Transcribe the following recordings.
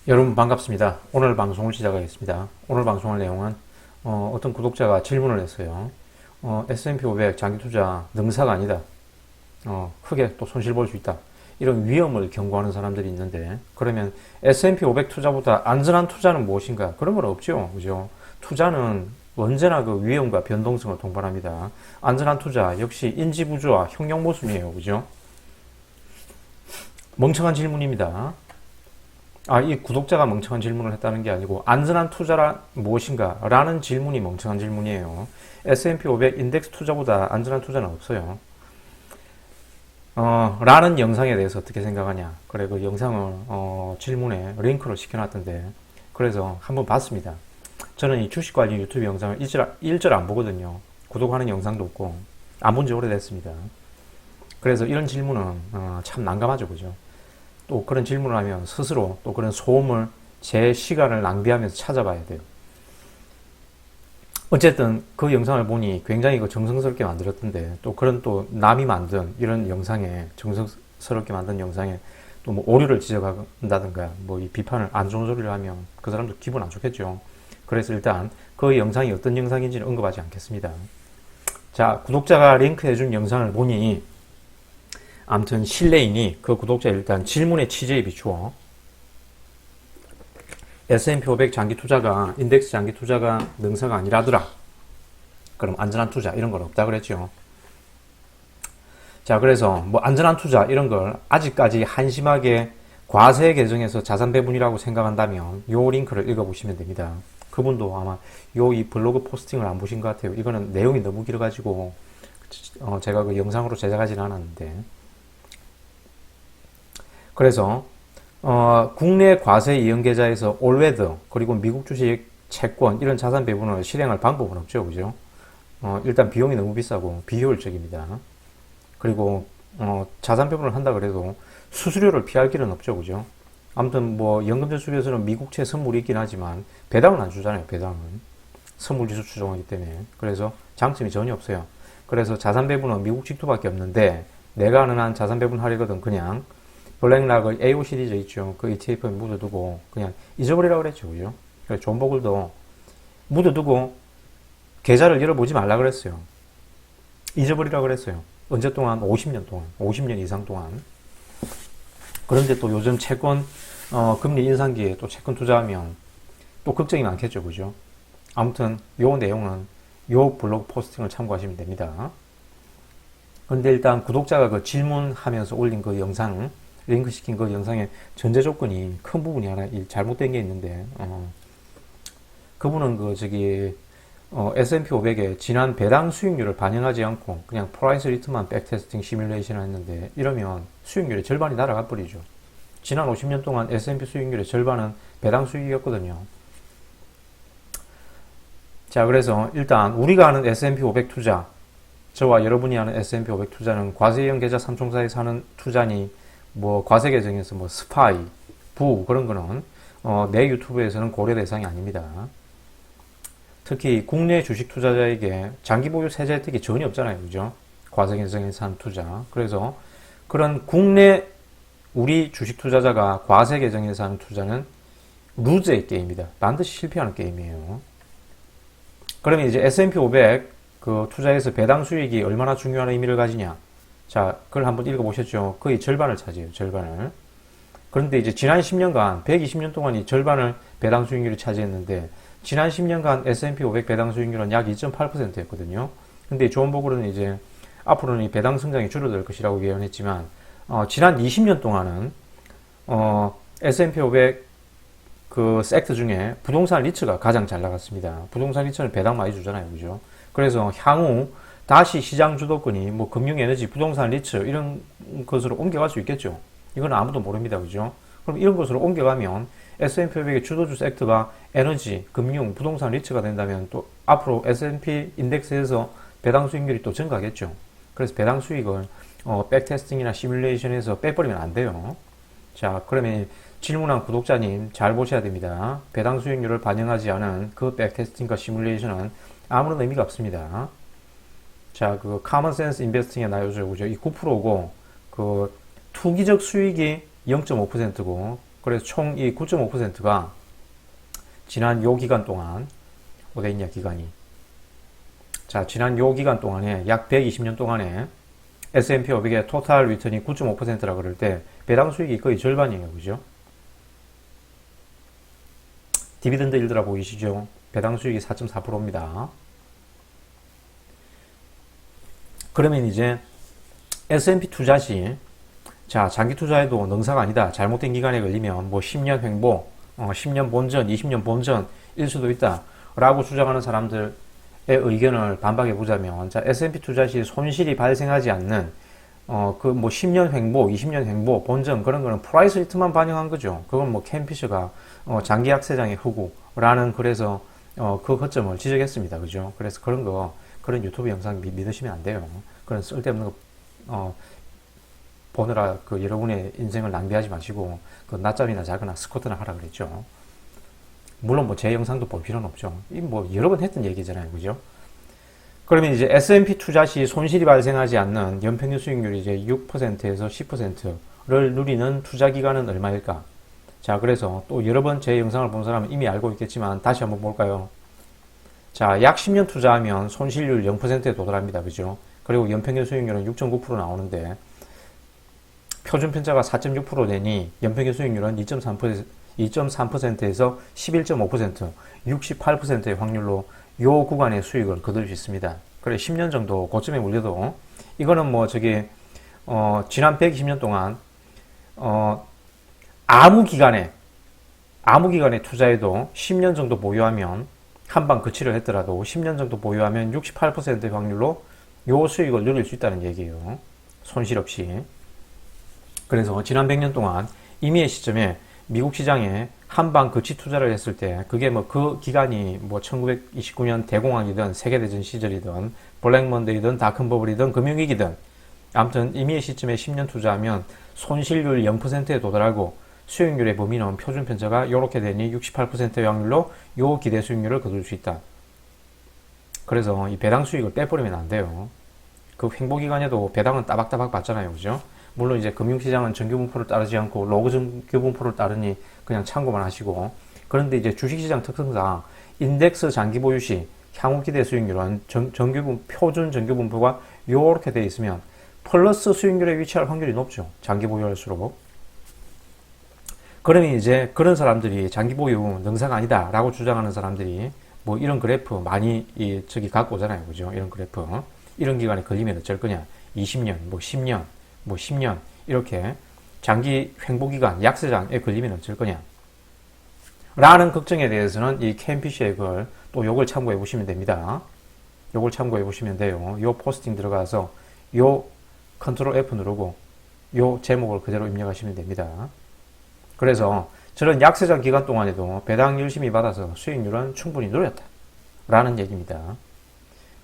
여러분 반갑습니다. 오늘 방송을 시작하겠습니다. 오늘 방송할 내용은 어떤 구독자가 질문을 했어요. S&P 500 장기투자 능사가 아니다. 크게 또 손실 볼 수 있다. 이런 위험을 경고하는 사람들이 있는데, 그러면 S&P 500 투자보다 안전한 투자는 무엇인가? 그런 건 없죠. 그죠? 투자는 언제나 그 위험과 변동성을 동반합니다. 안전한 투자 역시 인지부조와 형용모순이에요. 그죠? 멍청한 질문입니다. 이 구독자가 멍청한 질문을 했다는 게 아니고 안전한 투자란 무엇인가? 라는 질문이 멍청한 질문이에요. S&P 500 인덱스 투자보다 안전한 투자는 없어요. 라는 영상에 대해서 어떻게 생각하냐? 그래, 그 영상을, 질문에 링크를 시켜놨던데, 그래서 한번 봤습니다. 저는 이 주식 관리 유튜브 영상을 일절 안 보거든요. 구독하는 영상도 없고, 안 본 지 오래됐습니다. 그래서 이런 질문은, 참 난감하죠. 그죠? 또 그런 질문을 하면 스스로 또 그런 소음을 제 시간을 낭비하면서 찾아봐야 돼요. 어쨌든 그 영상을 보니 굉장히 정성스럽게 만들었던데, 또 그런 또 남이 만든 이런 영상에, 정성스럽게 만든 영상에 또 뭐 오류를 지적한다든가 뭐 이 비판을 안 좋은 소리를 하면 그 사람도 기분 안 좋겠죠. 그래서 일단 그 영상이 어떤 영상인지는 언급하지 않겠습니다. 자, 구독자가 링크해준 영상을 보니 아무튼 실내이니 그 구독자 일단 질문의 취지에 비추어 S&P 500 장기 투자가 인덱스 장기 투자가 능사가 아니라더라. 그럼 안전한 투자 이런 건 없다 그랬죠. 자, 그래서 뭐 안전한 투자 이런 걸 아직까지 한심하게 과세 개정에서 자산 배분이라고 생각한다면 요 링크를 읽어보시면 됩니다. 그분도 아마 이 블로그 포스팅을 안 보신 것 같아요. 이거는 내용이 너무 길어가지고 제가 그 영상으로 제작하진 않았는데, 그래서 국내 과세 이용 계좌에서 올웨더 그리고 미국 주식, 채권 이런 자산 배분을 실행할 방법은 없죠, 그죠? 일단 비용이 너무 비싸고 비효율적입니다. 그리고 자산 배분을 한다 그래도 수수료를 피할 길은 없죠, 그죠? 아무튼 뭐 연금저축에서는 미국채 선물이 있긴 하지만 배당은 안 주잖아요, 배당은. 선물지수 추정하기 때문에. 그래서 장점이 전혀 없어요. 그래서 자산 배분은 미국 직도밖에 없는데, 내가 아는 한 자산 배분 하려거든 그냥 블랙락을 AO 시리즈 있죠. 그 ETF에 묻어두고 그냥 잊어버리라고 그랬죠. 그죠? 그래서 존 버글도 묻어두고 계좌를 열어보지 말라 그랬어요. 잊어버리라고 그랬어요. 언제 동안? 50년 동안. 50년 이상 동안. 그런데 또 요즘 채권, 금리 인상기에 또 채권 투자하면 또 걱정이 많겠죠. 그죠? 아무튼 요 내용은 요 블로그 포스팅을 참고하시면 됩니다. 그런데 일단 구독자가 그 질문하면서 올린 그 영상, 링크 시킨 그 영상의 전제 조건이 큰 부분이 하나 잘못된 게 있는데, 그분은 S&P 500의 지난 배당 수익률을 반영하지 않고 그냥 프라이스 리트만 백테스팅 시뮬레이션을 했는데, 이러면 수익률의 절반이 날아가 버리죠. 지난 50년 동안 S&P 수익률의 절반은 배당 수익이었거든요. 자, 그래서 일단 우리가 아는 S&P 500 투자, 저와 여러분이 아는 S&P 500 투자는 과세형 계좌 3총사에서 하는 투자니, 뭐 과세 개정에서 뭐 스파이, 그런 거는 내 유튜브에서는 고려 대상이 아닙니다. 특히 국내 주식 투자자에게 장기 보유 세제 혜택이 전혀 없잖아요, 그죠? 과세 개정에서 한 투자. 그래서 그런 국내 우리 주식 투자자가 과세 개정에서 하는 투자는 루즈의 게임이다. 반드시 실패하는 게임이에요. 그러면 이제 S&P 500 그 투자에서 배당 수익이 얼마나 중요한 의미를 가지냐? 자, 그걸 한번 읽어보셨죠? 거의 절반을 차지해요, 절반을. 그런데 이제 지난 10년간, 120년 동안 이 절반을 배당 수익률이 차지했는데, 지난 10년간 S&P 500 배당 수익률은 약 2.8%였거든요. 근데 존 버글은 이제 앞으로는 이 배당 성장이 줄어들 것이라고 예언했지만, 지난 20년 동안은, S&P 500 그 섹터 중에 부동산 리츠가 가장 잘 나갔습니다. 부동산 리츠는 배당 많이 주잖아요, 그죠? 그래서 향후 다시 시장 주도권이 뭐 금융에너지, 부동산 리츠 이런 것으로 옮겨갈 수 있겠죠. 이건 아무도 모릅니다. 그죠? 그럼 이런 것으로 옮겨가면 S&P 500의 주도주 섹터가 에너지, 금융, 부동산 리츠가 된다면 또 앞으로 S&P 인덱스에서 배당 수익률이 또 증가하겠죠. 그래서 배당 수익을 백테스팅이나 시뮬레이션에서 빼버리면 안 돼요. 자, 그러면 질문한 구독자님 잘 보셔야 됩니다. 배당 수익률을 반영하지 않은 그 백테스팅과 시뮬레이션은 아무런 의미가 없습니다. 자, 그 커먼센스 인베스팅에 나오죠. 그죠? 이 9%고 그 투기적 수익이 0.5%고 그래서 총 이 9.5%가 지난 요 기간 동안, 어디 있냐, 기간이. 자, 지난 요 기간 동안에, 약 120년 동안에 S&P 500의 토탈 리턴이 9.5%라 그럴 때, 배당 수익이 거의 절반이에요. 그죠? 디비던드 일드라 보이시죠? 배당 수익이 4.4%입니다. 그러면 이제 S&P 투자 시, 자, 장기 투자에도 능사가 아니다. 잘못된 기간에 걸리면 뭐 10년 횡보, 10년 본전, 20년 본전일 수도 있다. 라고 주장하는 사람들의 의견을 반박해 보자면, 자, S&P 투자 시 손실이 발생하지 않는, 그 뭐 10년 횡보, 20년 횡보, 본전, 그런 거는 프라이스 리트만 반영한 거죠. 그건 뭐 캠피셔가, 장기 약세장의 흑우라는 그래서, 그 허점을 지적했습니다. 그죠? 그래서 그런 유튜브 영상 믿으시면 안 돼요. 그런 쓸데없는 거, 보느라 그 여러분의 인생을 낭비하지 마시고, 그 낮잠이나 자거나 스쿼트나 하라 그랬죠. 물론 뭐 제 영상도 볼 필요는 없죠. 이 뭐 여러 번 했던 얘기잖아요. 그죠? 그러면 이제 S&P 투자 시 손실이 발생하지 않는 연평균 수익률이 이제 6%에서 10%를 누리는 투자 기간은 얼마일까? 자, 그래서 또 여러 번 제 영상을 본 사람은 이미 알고 있겠지만 다시 한번 볼까요? 자, 약 10년 투자하면 손실률 0%에 도달합니다. 그죠? 그리고 연평균 수익률은 6.9% 나오는데, 표준 편차가 4.6% 되니 연평균 수익률은 2.3%에서 11.5%, 68%의 확률로 요 구간의 수익을 거둘 수 있습니다. 그래 10년 정도 고점에 물려도 이거는 뭐 지난 120년 동안 아무 기간에 투자해도 10년 정도 보유하면 한방 거치를 했더라도 10년 정도 보유하면 68%의 확률로 요 수익을 누릴 수 있다는 얘기예요. 손실 없이. 그래서 지난 100년 동안 이미의 시점에 미국 시장에 한방 거치 투자를 했을 때, 그게 뭐 그 기간이 뭐 1929년 대공황이든 세계대전 시절이든 블랙먼데이든 다큰버블이든 금융위기든, 아무튼 이미의 시점에 10년 투자하면 손실률 0%에 도달하고 수익률의 범위는 표준 편차가 요렇게 되니 68%의 확률로 요 기대 수익률을 거둘 수 있다. 그래서 이 배당 수익을 빼버리면 안 돼요. 그 횡보기간에도 배당은 따박따박 받잖아요. 그죠? 물론 이제 금융시장은 정규분포를 따르지 않고 로그 정규분포를 따르니 그냥 참고만 하시고, 그런데 이제 주식시장 특성상 인덱스 장기 보유 시 향후 기대 수익률은 표준 정규분포가 요렇게 되어 있으면 플러스 수익률에 위치할 확률이 높죠. 장기 보유할수록. 그러면 이제 그런 사람들이 장기 보유 능사가 아니다 라고 주장하는 사람들이 뭐 이런 그래프 많이 갖고 오잖아요. 그죠? 이런 그래프. 이런 기간에 걸리면 어쩔 거냐? 20년, 뭐 10년, 뭐 10년 이렇게 장기 횡보기간 약세장에 걸리면 어쩔 거냐 라는 걱정에 대해서는 이 캠피시의 글 또 요걸 참고해 보시면 됩니다. 요걸 참고해 보시면 돼요. 요 포스팅 들어가서 요 컨트롤 F 누르고 요 제목을 그대로 입력하시면 됩니다. 그래서 저런 약세장 기간 동안에도 배당 열심히 받아서 수익률은 충분히 누렸다 라는 얘기입니다.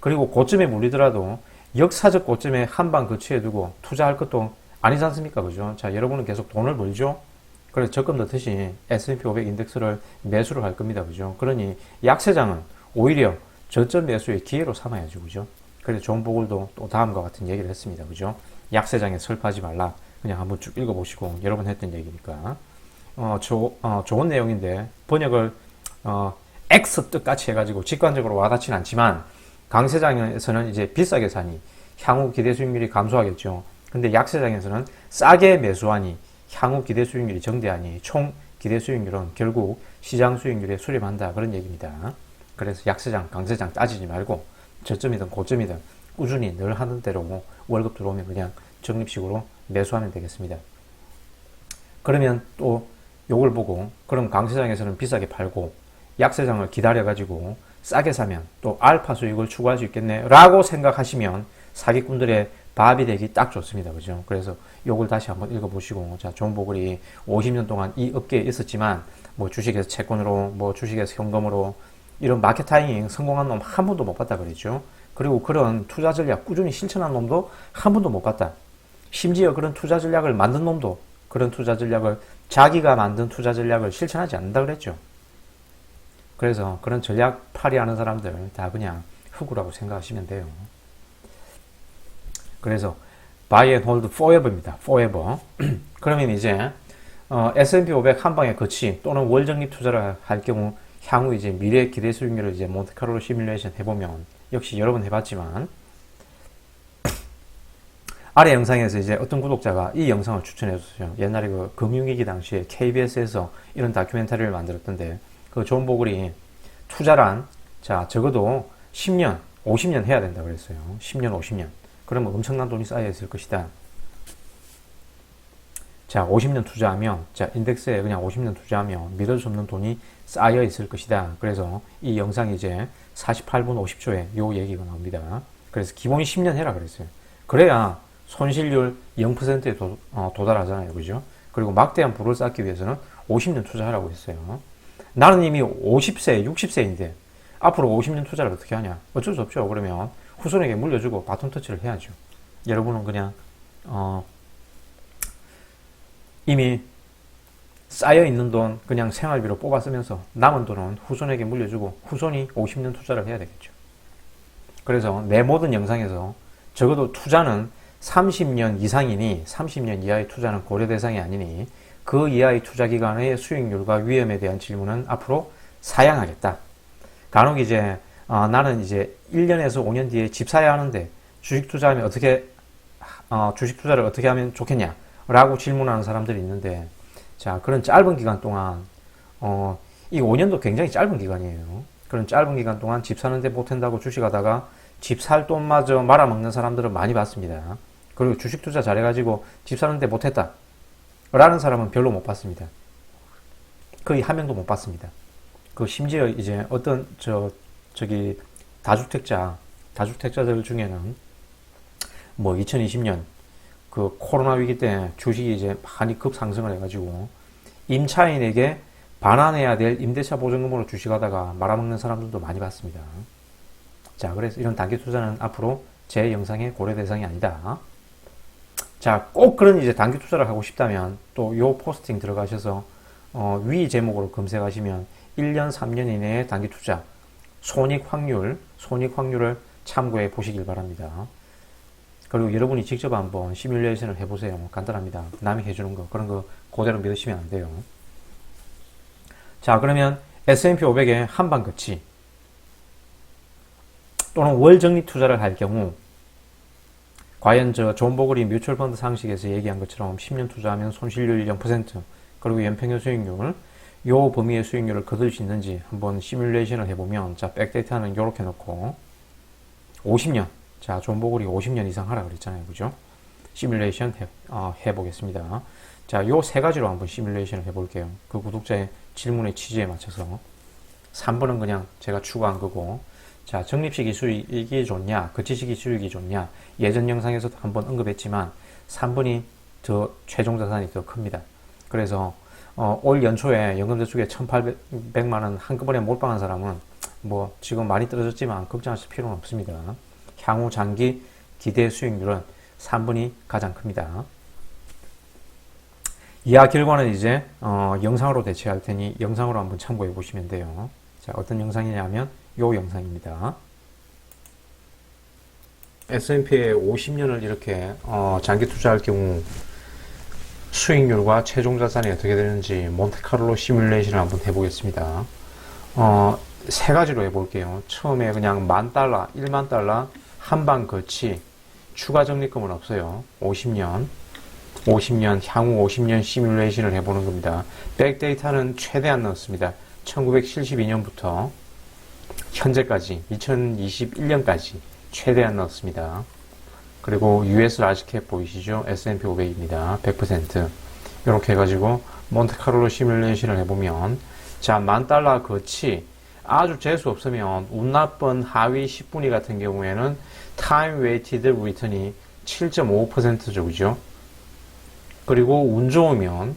그리고 고점에 물리더라도 역사적 고점에 한방 거치해 두고 투자할 것도 아니지 않습니까? 그죠? 자, 여러분은 계속 돈을 벌죠? 그래서 적금 넣듯이 S&P 500 인덱스를 매수를 할 겁니다. 그죠? 그러니 약세장은 오히려 저점 매수의 기회로 삼아야죠. 그죠? 그래서 존 보글도 또 다음과 같은 얘기를 했습니다. 그죠? 약세장에 설파하지 말라. 그냥 한번 쭉 읽어보시고 여러 번 했던 얘기니까. 좋은 내용인데 번역을 X 뜻같이 해가지고 직관적으로 와닿지는 않지만, 강세장에서는 이제 비싸게 사니 향후 기대 수익률이 감소하겠죠. 근데 약세장에서는 싸게 매수하니 향후 기대 수익률이 정대하니 총 기대 수익률은 결국 시장 수익률에 수렴한다. 그런 얘기입니다. 그래서 약세장, 강세장 따지지 말고 저점이든 고점이든 꾸준히 늘 하는 대로 월급 들어오면 그냥 적립식으로 매수하면 되겠습니다. 그러면 또 요걸 보고, 그럼 강세장에서는 비싸게 팔고 약세장을 기다려가지고 싸게 사면 또 알파 수익을 추구할 수 있겠네 라고 생각하시면 사기꾼들의 밥이 되기 딱 좋습니다. 그죠? 그래서 요걸 다시 한번 읽어보시고, 자, 존 보글이 50년 동안 이 업계에 있었지만 뭐 주식에서 채권으로, 뭐 주식에서 현금으로 이런 마켓 타이밍 성공한 놈 한 번도 못 봤다 그랬죠. 그리고 그런 투자 전략 꾸준히 실천한 놈도 한 번도 못 봤다. 심지어 그런 투자 전략을 만든 놈도 그런 투자 전략을, 자기가 만든 투자 전략을 실천하지 않는다 그랬죠. 그래서 그런 전략 파리하는 사람들 다 그냥 흑우라고 생각하시면 돼요. 그래서 buy and hold forever입니다. forever. 그러면 이제 S&P 500 한 방에 거치 또는 월적립 투자를 할 경우 향후 이제 미래 기대 수익률을 이제 몬테카를로 시뮬레이션 해보면 역시 여러 번 해봤지만 아래 영상에서 이제 어떤 구독자가 이 영상을 추천해 줬어요. 옛날에 그 금융위기 당시에 KBS에서 이런 다큐멘터리를 만들었던데 그 존 보글이 투자란 자 적어도 10년, 50년 해야 된다 그랬어요. 10년, 50년. 그러면 엄청난 돈이 쌓여 있을 것이다. 자, 50년 투자하면, 자, 인덱스에 그냥 50년 투자하면 믿을 수 없는 돈이 쌓여 있을 것이다. 그래서 이 영상이 이제 48분 50초에 요 얘기가 나옵니다. 그래서 기본이 10년 해라 그랬어요. 그래야 손실률 0%에 도달하잖아요. 그죠? 그리고 막대한 부를 쌓기 위해서는 50년 투자하라고 했어요. 나는 이미 50세, 60세인데 앞으로 50년 투자를 어떻게 하냐? 어쩔 수 없죠. 그러면 후손에게 물려주고 바톤 터치를 해야죠. 여러분은 그냥 이미 쌓여있는 돈 그냥 생활비로 뽑아 쓰면서 남은 돈은 후손에게 물려주고 후손이 50년 투자를 해야 되겠죠. 그래서 내 모든 영상에서 적어도 투자는 30년 이상이니 30년 이하의 투자는 고려 대상이 아니니 그 이하의 투자 기간의 수익률과 위험에 대한 질문은 앞으로 사양하겠다. 간혹 이제 나는 이제 1년에서 5년 뒤에 집 사야 하는데 주식 투자하면 주식 투자를 어떻게 하면 좋겠냐? 라고 질문하는 사람들이 있는데, 자, 그런 짧은 기간 동안, 이 5년도 굉장히 짧은 기간이에요. 그런 짧은 기간 동안 집 사는데 못한다고 주식하다가 집 살 돈마저 말아먹는 사람들은 많이 봤습니다. 그리고 주식 투자 잘해가지고 집 사는데 못했다. 라는 사람은 별로 못 봤습니다. 거의 한 명도 못 봤습니다. 그 심지어 이제 어떤 다주택자들 중에는 뭐 2020년 그 코로나 위기 때 주식이 이제 많이 급상승을 해가지고 임차인에게 반환해야 될 임대차 보증금으로 주식하다가 말아먹는 사람들도 많이 봤습니다. 자, 그래서 이런 단기 투자는 앞으로 제 영상의 고려 대상이 아니다. 자, 꼭 그런 이제 단기 투자를 하고 싶다면 또 요 포스팅 들어가셔서 위 제목으로 검색하시면 1년, 3년 이내의 단기 투자 손익 확률을 참고해 보시길 바랍니다. 그리고 여러분이 직접 한번 시뮬레이션을 해보세요. 간단합니다. 남이 해주는 거 그런 거 그대로 믿으시면 안 돼요. 자, 그러면 S&P 500의 한방 거치 또는 월 적립 투자를 할 경우 과연 존 보글이 뮤추얼 펀드 상식에서 얘기한 것처럼 10년 투자하면 손실률 0% 그리고 연평균 수익률 요 범위의 수익률을 거둘 수 있는지 한번 시뮬레이션을 해보면, 자, 백데이터는 요렇게 놓고 50년, 자, 존 보글이 50년 이상 하라 그랬잖아요. 그죠? 시뮬레이션 해보겠습니다. 자, 요 세 가지로 한번 시뮬레이션을 해볼게요. 그 구독자의 질문의 취지에 맞춰서 3번은 그냥 제가 추가한 거고, 자, 적립시기 수익이 좋냐, 거치시기 수익이 좋냐, 예전 영상에서도 한번 언급했지만 3번이 더 최종 자산이 더 큽니다. 그래서 올 연초에 연금저축에 1,800만원 한꺼번에 몰빵한 사람은 뭐 지금 많이 떨어졌지만 걱정하실 필요는 없습니다. 향후 장기 기대 수익률은 3번이 가장 큽니다. 이하 결과는 이제 영상으로 대체할 테니 영상으로 한번 참고해 보시면 돼요. 자, 어떤 영상이냐면 요 영상입니다. S&P에 50년을 이렇게 장기 투자할 경우 수익률과 최종 자산이 어떻게 되는지 몬테카를로 시뮬레이션을 한번 해보겠습니다. 세 가지로 해볼게요. 처음에 그냥 $10,000, 10,000,000 한방 거치 추가 적립금은 없어요. 50년 향후 50년 시뮬레이션을 해보는 겁니다. 백데이터는 최대한 넣었습니다. 1972년부터 현재까지 2021년까지 최대한 넣었습니다. 그리고 US 라지캡 보이시죠? S&P 500입니다. 100%. 이렇게 해가지고 몬테카를로 시뮬레이션을 해보면, 자, $10,000 거치 아주 재수 없으면 운 나쁜 하위 10분위 같은 경우에는 타임 웨이티드 리턴이 7.5%죠. 그죠? 그리고 운 좋으면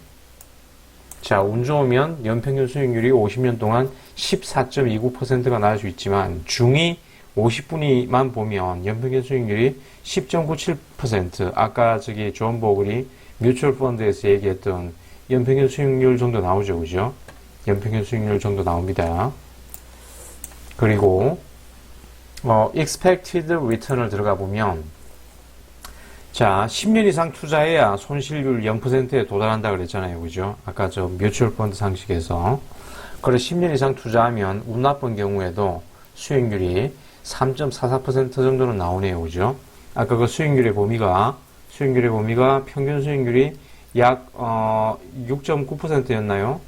연평균 수익률이 50년 동안 14.29%가 나올 수 있지만 중위 50분위만 보면 연평균 수익률이 10.97%, 아까 존 보글이 뮤추얼 펀드에서 얘기했던 연평균 수익률 정도 나오죠. 그죠? 연평균 수익률 정도 나옵니다. 그리고 expected return을 들어가 보면, 자, 10년 이상 투자해야 손실률 0%에 도달한다 그랬잖아요. 그죠? 아까 저 뮤추얼 펀드 상식에서. 그래 10년 이상 투자하면 운 나쁜 경우에도 수익률이 3.44% 정도는 나오네요. 그죠? 아까 그 수익률의 범위가 평균 수익률이 약 6.9%였나요?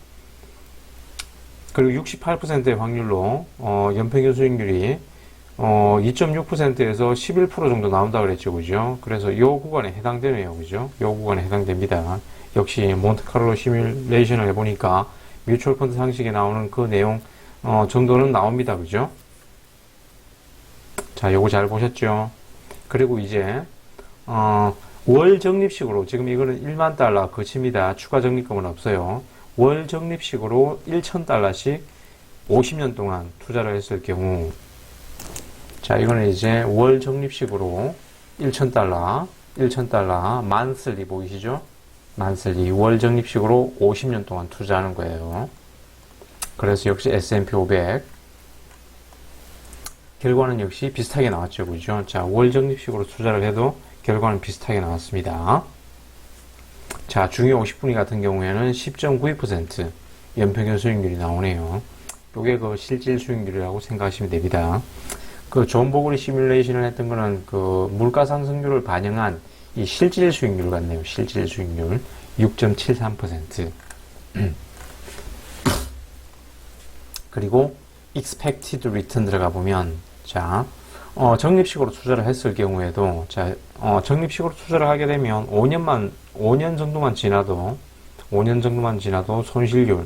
그리고 68%의 확률로 연평균 수익률이 2.6%에서 11% 정도 나온다 그랬죠. 그죠? 그래서 이 구간에 해당되네요. 그죠? 이 구간에 해당됩니다. 역시 몬테카를로 시뮬레이션을 해보니까 뮤추얼 펀드 상식에 나오는 그 내용 정도는 나옵니다. 그죠? 자, 요거 잘 보셨죠? 그리고 이제 월 적립식으로 지금 이거는 1만 달러 그칩니다. 추가 적립금은 없어요. 월 적립식으로 1,000달러씩 50년 동안 투자를 했을 경우 자, 이거는 이제 월 적립식으로 1,000달러 만슬리 보이시죠? 만슬리 월 적립식으로 50년 동안 투자하는 거예요. 그래서 역시 S&P 500 결과는 역시 비슷하게 나왔죠. 그죠? 자, 월 적립식으로 투자를 해도 결과는 비슷하게 나왔습니다. 자, 중위 50분위 같은 경우에는 10.92% 연평균 수익률이 나오네요. 이게 그 실질 수익률이라고 생각하시면 됩니다. 그 존 보글이 시뮬레이션을 했던 거는 그 물가 상승률을 반영한 이 실질 수익률 같네요. 실질 수익률 6.73%. 그리고 expected return 들어가 보면 자, 적립식으로 투자를 했을 경우에도 자, 적립식으로 투자를 하게 되면 5년 정도만 지나도 손실률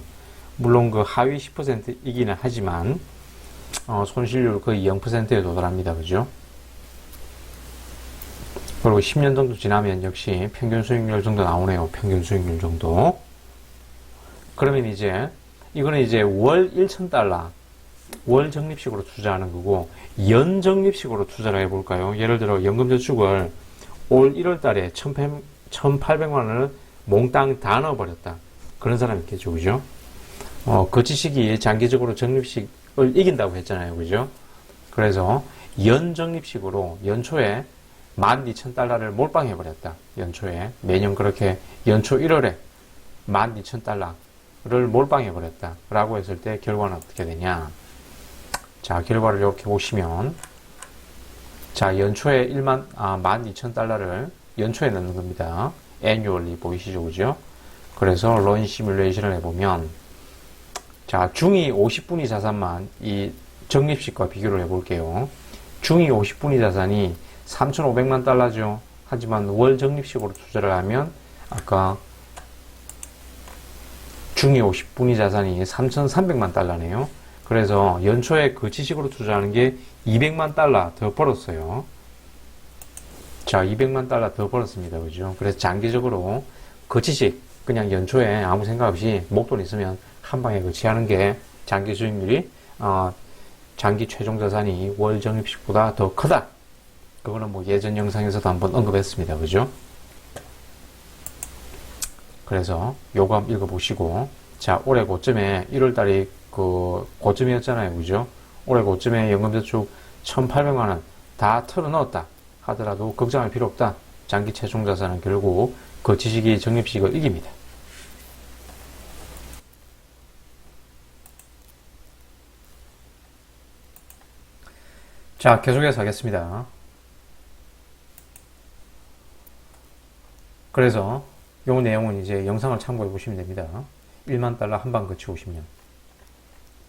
물론 그 하위 10%이기는 하지만 손실률 거의 0%에 도달합니다. 그죠? 그리고 10년 정도 지나면 역시 평균 수익률 정도 나오네요. 평균 수익률 정도. 그러면 이제 이거는 이제 월 1,000달러 월 적립식으로 투자하는 거고 연 적립식으로 투자를 해볼까요? 예를 들어 연금저축을 올 1월 달에 1,800만 원을 몽땅 다 넣어버렸다. 그런 사람이 있겠죠. 그죠? 그 지식이 장기적으로 적립식을 이긴다고 했잖아요. 그죠? 그래서 연 적립식으로 연초에 12,000달러를 몰빵해버렸다. 연초에. 매년 그렇게 연초 1월에 12,000달러를 몰빵해버렸다. 라고 했을 때 결과는 어떻게 되냐. 자, 결과를 이렇게 보시면 자, 연초에 12,000달러를 연초에 넣는 겁니다. annually 보이시죠? 그죠? 그래서 런 시뮬레이션을 해보면 자, 중위 50분위 자산만 이 적립식과 비교를 해볼게요. 중위 50분위 자산이 3,500만 달러죠. 하지만 월 적립식으로 투자를 하면 아까 중위 50분위 자산이 3,300만 달러네요. 그래서 연초에 그 지식으로 투자하는 게 200만 달러 더 벌었어요. 자, 200만 달러 더 벌었습니다. 그죠? 그래서 장기적으로 그 지식 그냥 연초에 아무 생각 없이 목돈 있으면 한 방에 거치하는 게 장기 수익률이 장기 최종 자산이 월 적립식보다 더 크다. 그거는 뭐 예전 영상에서도 한번 언급했습니다. 그죠? 그래서 요거 한번 읽어보시고 자, 올해 고점에 1월달이 그 고점이었잖아요. 그죠? 올해 고점에 연금저축 1,800만원 다 털어넣었다 하더라도 걱정할 필요 없다. 장기 최종 자산은 결국 그 지식이 적립식을 이깁니다. 자, 계속해서 하겠습니다. 그래서 요 내용은 이제 영상을 참고해 보시면 됩니다. 1만 달러 한방 거치 50년.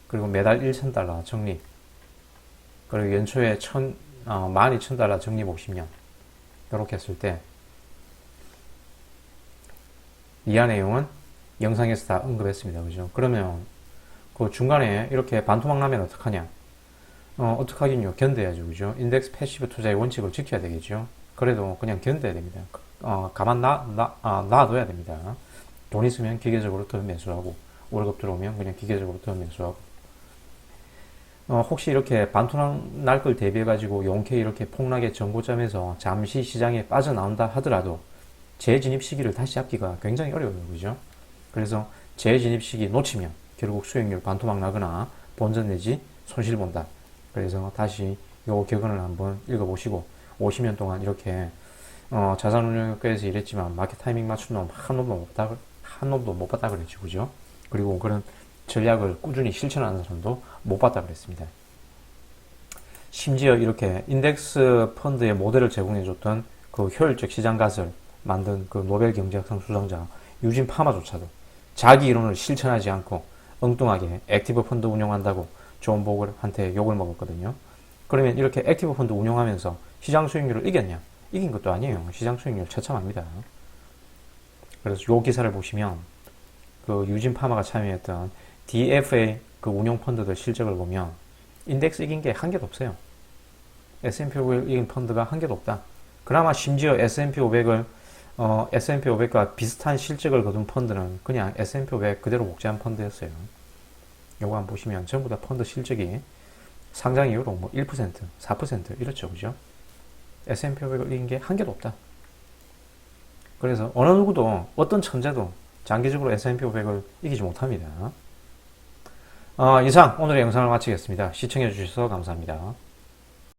그리고 매달 1,000달러 적립. 그리고 연초에 12,000달러 적립 50년. 이렇게 했을 때 이하 내용은 영상에서 다 언급했습니다. 그죠? 그러면 그 중간에 이렇게 반토막 나면 어떡하냐? 어떡하긴요. 견뎌야죠. 그죠? 인덱스 패시브 투자의 원칙을 지켜야 되겠죠. 그래도 그냥 견뎌야 됩니다. 가만 놔둬야 됩니다. 돈 있으면 기계적으로 더 매수하고, 월급 들어오면 그냥 기계적으로 더 매수하고. 혹시 이렇게 반토막 날 걸 대비해가지고 용케 이렇게 폭락의 전고점에서 잠시 시장에 빠져나온다 하더라도 재진입 시기를 다시 잡기가 굉장히 어려워요. 그죠? 그래서 재진입 시기 놓치면 결국 수익률 반토막 나거나 본전 내지 손실 본다. 그래서 다시 요 격언을 한번 읽어보시고 50년 동안 이렇게 자산운용학과에서 일했지만 마켓 타이밍 맞춘 놈 한 놈도 못 봤다 그랬지, 그죠? 그리고 그런 전략을 꾸준히 실천하는 사람도 못 봤다 그랬습니다. 심지어 이렇게 인덱스 펀드의 모델을 제공해줬던 그 효율적 시장 갓을 만든 그 노벨 경제학상 수상자 유진 파마조차도 자기 이론을 실천하지 않고 엉뚱하게 액티브 펀드 운용한다고 존 보글한테 욕을 먹었거든요. 그러면 이렇게 액티브 펀드 운용하면서 시장 수익률을 이겼냐? 이긴 것도 아니에요. 시장 수익률 처참합니다. 그래서 요 기사를 보시면 그 유진 파마가 참여했던 DFA 그 운용 펀드들 실적을 보면 인덱스 이긴 게 한 개도 없어요. S&P 500을 이긴 펀드가 한 개도 없다. 그나마 심지어 S&P 500을 S&P 500과 비슷한 실적을 거둔 펀드는 그냥 S&P 500 그대로 복제한 펀드였어요. 요거 한번 보시면 전부 다 펀드 실적이 상장 이후로 뭐 1%, 4% 이렇죠. 그죠? S&P 500을 이긴 게 한 개도 없다. 그래서 어느 누구도 어떤 천재도 장기적으로 S&P 500을 이기지 못합니다. 이상 오늘의 영상을 마치겠습니다. 시청해 주셔서 감사합니다.